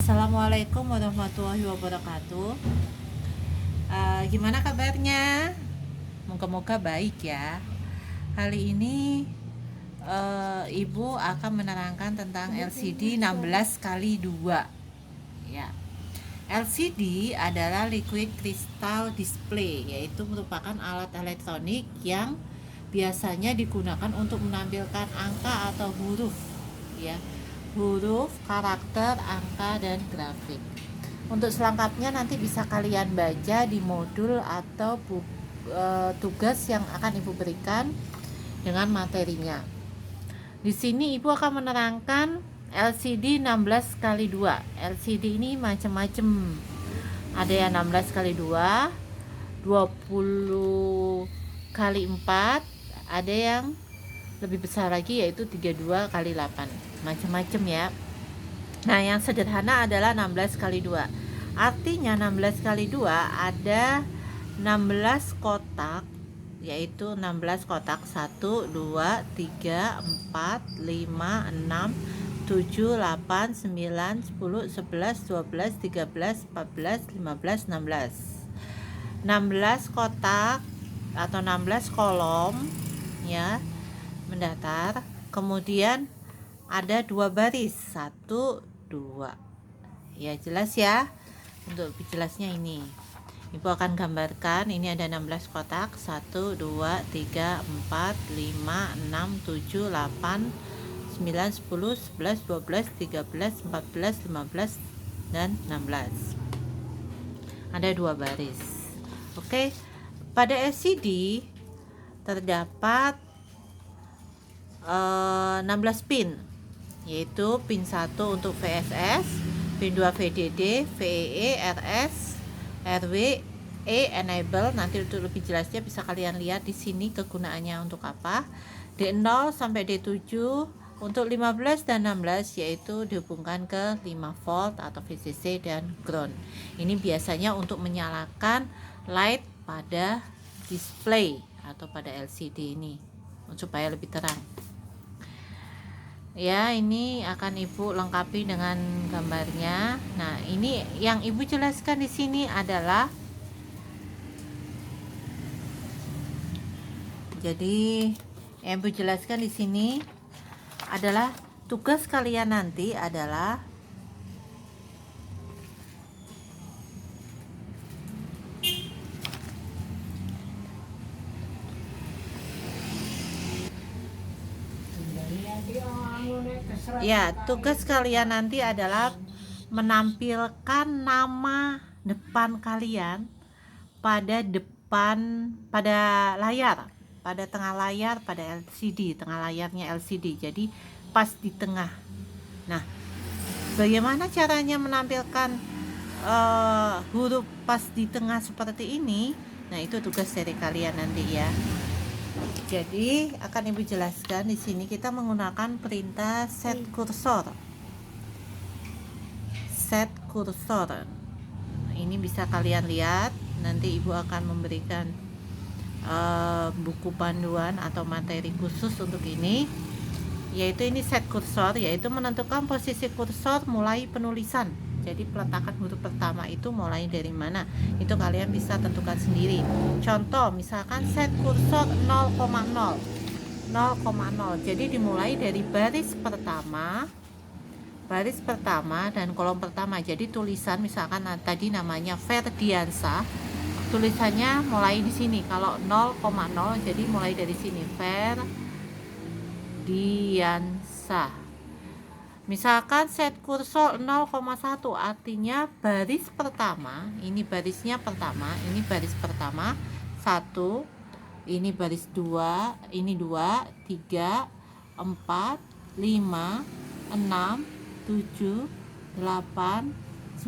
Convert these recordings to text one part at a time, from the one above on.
Assalamualaikum warahmatullahi wabarakatuh. Gimana kabarnya? Moga-moga baik ya. Hari ini Ibu akan menerangkan tentang LCD 16 kali 2 ya. LCD adalah liquid crystal display, yaitu merupakan alat elektronik yang biasanya digunakan untuk menampilkan angka atau huruf ya. Huruf, karakter, angka, dan grafik. Untuk selengkapnya nanti bisa kalian baca di modul atau tugas yang akan Ibu berikan dengan materinya. Di sini Ibu akan menerangkan LCD 16 kali 2. LCD ini macam-macam. Ada yang 16 kali 2, 20 kali 4, ada yang lebih besar lagi yaitu 32 kali 8. Macam-macam ya. Nah, yang sederhana adalah 16 kali 2. Artinya 16 kali 2 ada 16 kotak, yaitu 16 kotak 1, 2, 3, 4, 5, 6, 7, 8, 9, 10, 11, 12, 13, 14, 15, 16. 16 kotak atau 16 kolom ya, mendatar. Kemudian ada 2 baris, 1, 2 ya, jelas ya. Untuk lebih jelasnya ini Ibu akan gambarkan. Ini ada 16 kotak, 1, 2, 3, 4, 5, 6, 7, 8, 9, 10, 11, 12, 13, 14, 15, dan 16. Ada 2 baris. Oke, pada LCD terdapat 16 pin, yaitu pin 1 untuk VSS, pin 2 VDD, VEE, RS, RW, enable. Nanti untuk lebih jelasnya bisa kalian lihat di sini kegunaannya untuk apa. D0 sampai D7 untuk 15 dan 16, yaitu dihubungkan ke 5 volt atau VCC dan ground. Ini biasanya untuk menyalakan light pada display atau pada LCD ini supaya lebih terang. Ya, ini akan Ibu lengkapi dengan gambarnya. Nah, ini yang Ibu jelaskan di sini adalah, jadi yang Ibu jelaskan di sini adalah tugas kalian nanti adalah ya, tugas kalian nanti adalah menampilkan nama depan kalian pada layar, pada tengah layar, pada LCD, tengah layarnya LCD. Jadi pas di tengah. Nah, bagaimana caranya menampilkan huruf pas di tengah seperti ini? Nah, itu tugas dari kalian nanti ya. Jadi akan Ibu jelaskan di sini kita menggunakan perintah set kursor. Set kursor. Ini bisa kalian lihat. Nanti Ibu akan memberikan buku panduan atau materi khusus untuk ini, yaitu ini set kursor, yaitu menentukan posisi kursor mulai penulisan. Jadi peletakan huruf pertama itu mulai dari mana, itu kalian bisa tentukan sendiri. Contoh misalkan set kursor 0,0, jadi dimulai dari baris pertama dan kolom pertama. Jadi tulisan misalkan tadi namanya Ferdiansa, tulisannya mulai di sini. Kalau 0,0 jadi mulai dari sini, Ferdiansa. Misalkan set kursor 0,1, artinya baris pertama, ini barisnya pertama, ini baris pertama 1, ini baris 2, ini 2, 3, 4, 5, 6, 7, 8,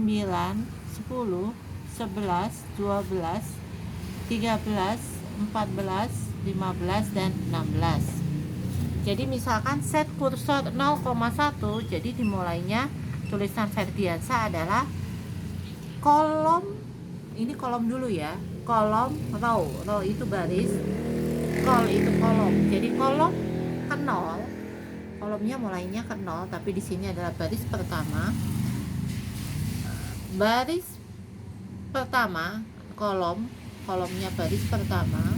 9, 10, 11, 12, 13, 14, 15, dan 16. Jadi misalkan set kursor 0,1, jadi dimulainya tulisan Ferdiansa adalah kolom, ini kolom dulu ya, kolom row itu baris, kol itu kolom. Jadi kolom ke 0, kolomnya mulainya ke 0, tapi di sini adalah baris pertama. baris pertama, kolomnya baris pertama,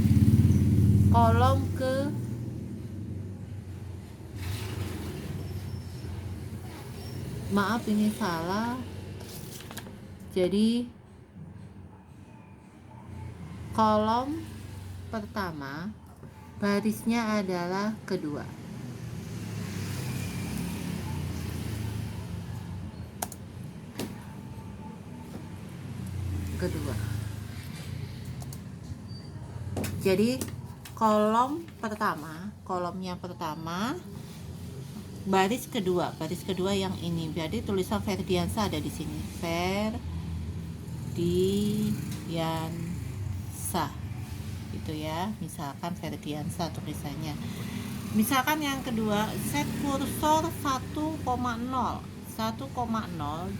kolom ke maaf ini salah, jadi kolom pertama barisnya adalah kedua. Jadi kolomnya pertama, baris kedua yang ini. Jadi tulisan Ferdiansa ada di sini. Ferdiansa. Itu ya, misalkan Ferdiansa tulisannya. Misalkan yang kedua, set kursor 1,0.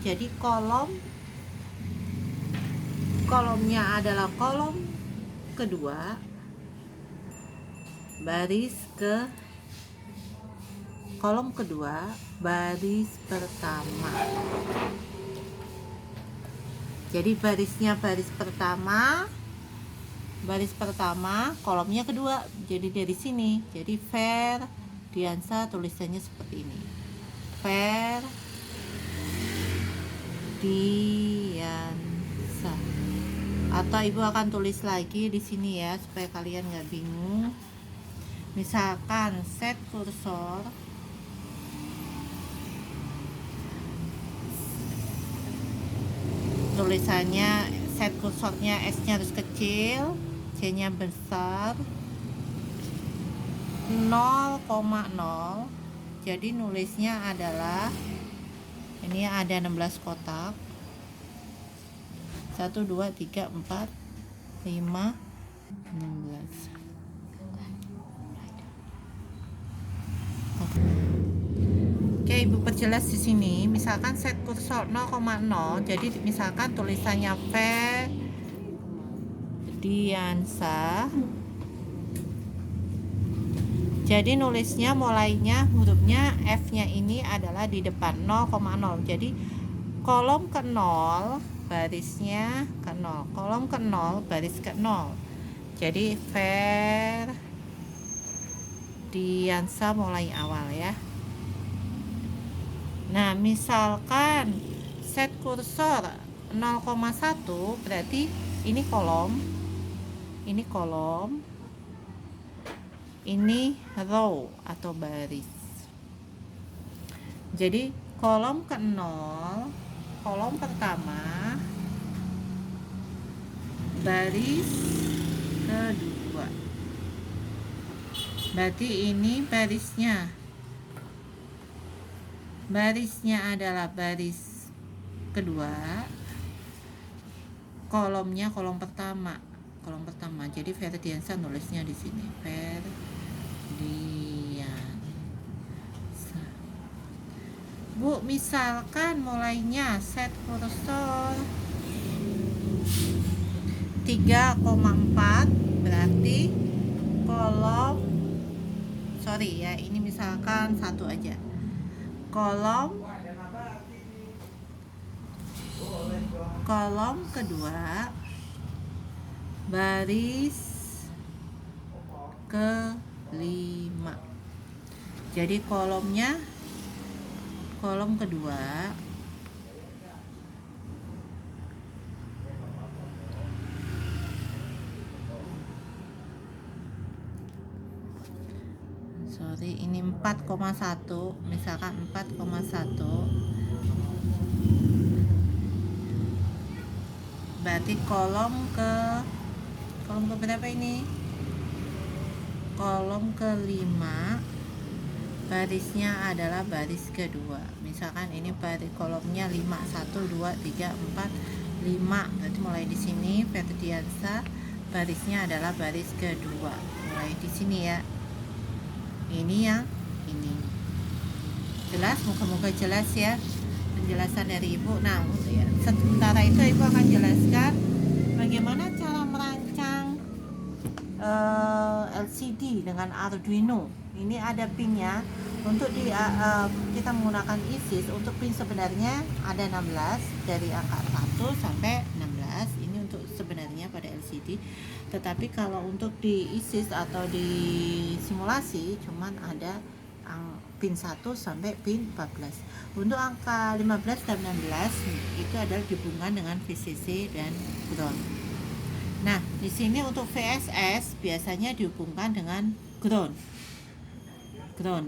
Jadi kolomnya adalah kolom kedua, kolom kedua baris pertama. Jadi barisnya baris pertama, kolomnya kedua. Jadi dari sini, jadi Ferdiansa tulisannya seperti ini. Ferdiansa. Atau ibu akan tulis lagi di sini ya, supaya kalian nggak bingung. Misalkan set kursor tulisannya, set kursornya S-nya harus kecil, C-nya besar, 0,0. Jadi nulisnya adalah ini ada 16 kotak. 1, 2, 3, 4, 5, 16. Oke, ibu perjelas di sini. Misalkan set kursor 0,0, jadi misalkan tulisannya Ferdiansa. Jadi nulisnya mulainya hurufnya F-nya ini adalah di depan 0,0. Jadi kolom ke 0 barisnya ke 0, kolom ke 0 baris ke 0. Jadi Ferdiansa mulai awal ya. Nah, misalkan set kursor 0,1 berarti ini kolom, ini row atau baris. Jadi kolom ke 0, kolom pertama, baris kedua. Berarti ini barisnya adalah baris kedua, kolomnya kolom pertama. Jadi Ferdiansa nulisnya di sini, Ferdiansa. Bu, misalkan mulainya set kursor 3,4 berarti kolom, sorry ya, ini misalkan satu aja, kolom kedua baris ke-5. Jadi kolom kedua ini 4,1, misalkan 4,1 berarti kolom ke berapa ini? Kolom ke-5 barisnya adalah baris kedua. Misalkan ini baris kolomnya 5, 1, 2, 3, 4, 5. Berarti mulai di sini Ferdiansa barisnya adalah baris kedua. Mulai di sini ya. Ini yang ini. Jelas? Moga-moga jelas ya penjelasan dari ibu. Nah, sementara itu ibu akan jelaskan bagaimana cara merancang LCD dengan Arduino. ini ada pinnya. Untuk kita menggunakan ISIS, untuk pin sebenarnya ada 16 dari angka 1 sampai 16. Ini untuk sebenarnya pada LCD, tetapi kalau untuk di ISIS atau di simulasi cuman ada pin 1 sampai pin 14. Untuk angka 15 dan 16 itu adalah dihubungkan dengan VCC dan ground. Nah, di sini untuk VSS biasanya dihubungkan dengan ground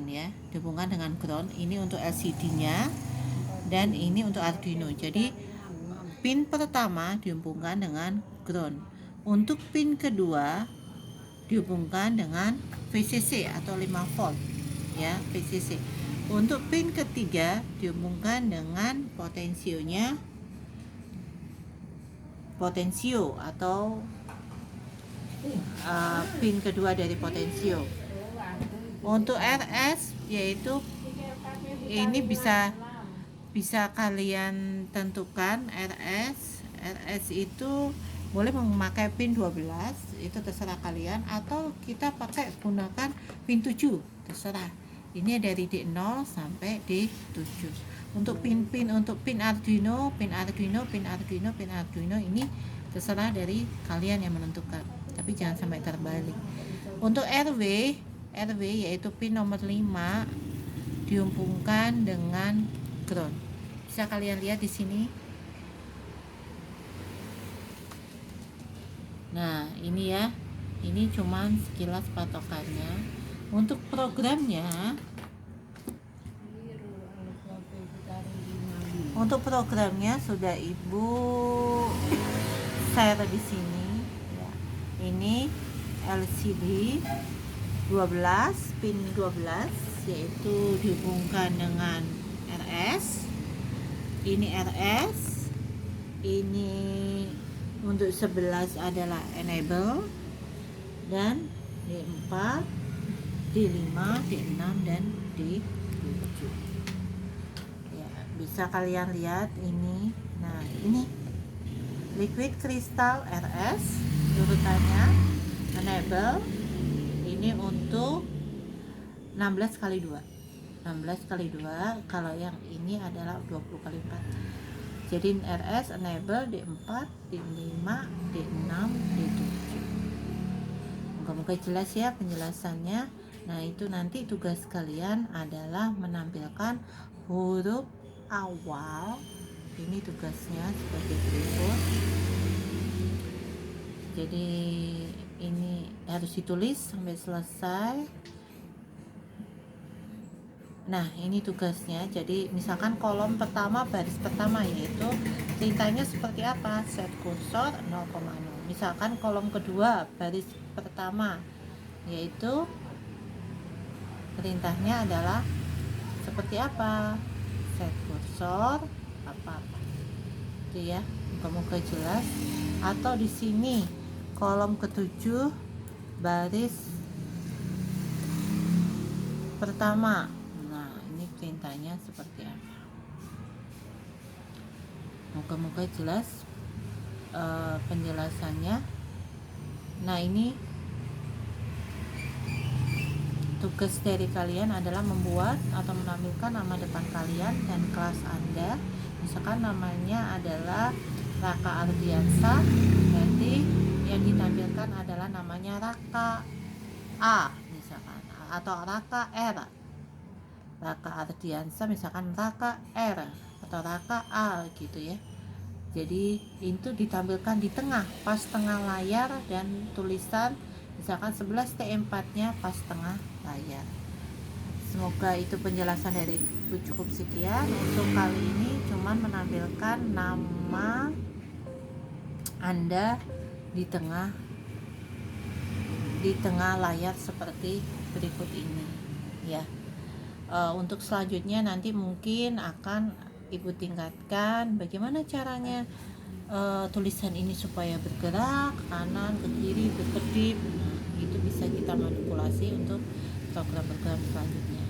ya, dihubungkan dengan ground. Ini untuk LCD-nya dan ini untuk Arduino. Jadi pin pertama dihubungkan dengan ground. Untuk pin kedua dihubungkan dengan VCC atau 5 volt ya, VCC. Untuk pin ketiga dihubungkan dengan potensio atau pin kedua dari potensio. Untuk RS yaitu ini bisa kalian tentukan. RS itu boleh memakai pin 12, itu terserah kalian, atau kita gunakan pin 7, terserah. Ini dari D0 sampai D7. Untuk pin Arduino ini terserah dari kalian yang menentukan, tapi jangan sampai terbalik. Untuk RW yaitu pin nomor 5 dihubungkan dengan ground. Bisa kalian lihat di sini. Nah, ini ya. Ini cuman sekilas patokannya. Untuk programnya sudah Ibu share di sini ya. Ini LCD 12, pin 12 yaitu dihubungkan dengan RS. Ini RS. Ini untuk 11 adalah enable, dan D4, D5, D6 dan D7. Ya, bisa kalian lihat ini. Nah, ini liquid crystal RS urutannya, enable. Ini untuk 16 kali 2. Kalau yang ini adalah 20 kali 4. Jadi RS enable D4, D5, D6, D7. Moga-moga jelas ya penjelasannya. Nah, itu nanti tugas kalian adalah menampilkan huruf awal. Ini tugasnya sebagai berikut. Jadi ini harus ditulis sampai selesai. Nah, ini tugasnya. Jadi misalkan kolom pertama, baris pertama, yaitu perintahnya seperti apa? Set kursor 0,0. Misalkan kolom kedua, baris pertama, yaitu perintahnya adalah seperti apa? Set kursor apa-apa. Itu ya. Semoga jelas. Atau di sini kolom ketujuh, baris pertama. Nah, ini perintahnya seperti apa? Moga-moga jelas penjelasannya. Nah, ini tugas dari kalian adalah membuat atau menampilkan nama depan kalian dan kelas Anda. Misalkan namanya adalah Raka Ardiansa, berarti yang ditampilkan adalah namanya Raka A misalkan, atau Raka R. Raka Ardiansa misalkan Raka R atau Raka A gitu ya. Jadi itu ditampilkan di tengah, pas tengah layar, dan tulisan misalkan 11 T4 nya pas tengah layar. Semoga itu penjelasan dari Ibu cukup sekian. Untuk kali ini cuman menampilkan nama Anda di tengah layar seperti berikut ini ya. Untuk selanjutnya nanti mungkin akan Ibu tingkatkan bagaimana caranya tulisan ini supaya bergerak ke kanan, ke kiri, berkedip. Nah, itu bisa kita manipulasi untuk program-program selanjutnya.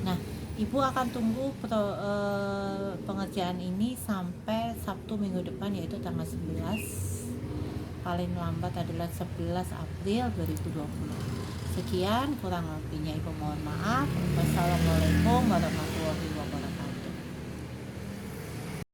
Nah, Ibu akan tunggu pengerjaan ini sampai Sabtu minggu depan, yaitu tanggal 11, paling lambat adalah 11 April 2020. Sekian kurang lebihnya Ibu mohon maaf. Wassalamualaikum warahmatullahi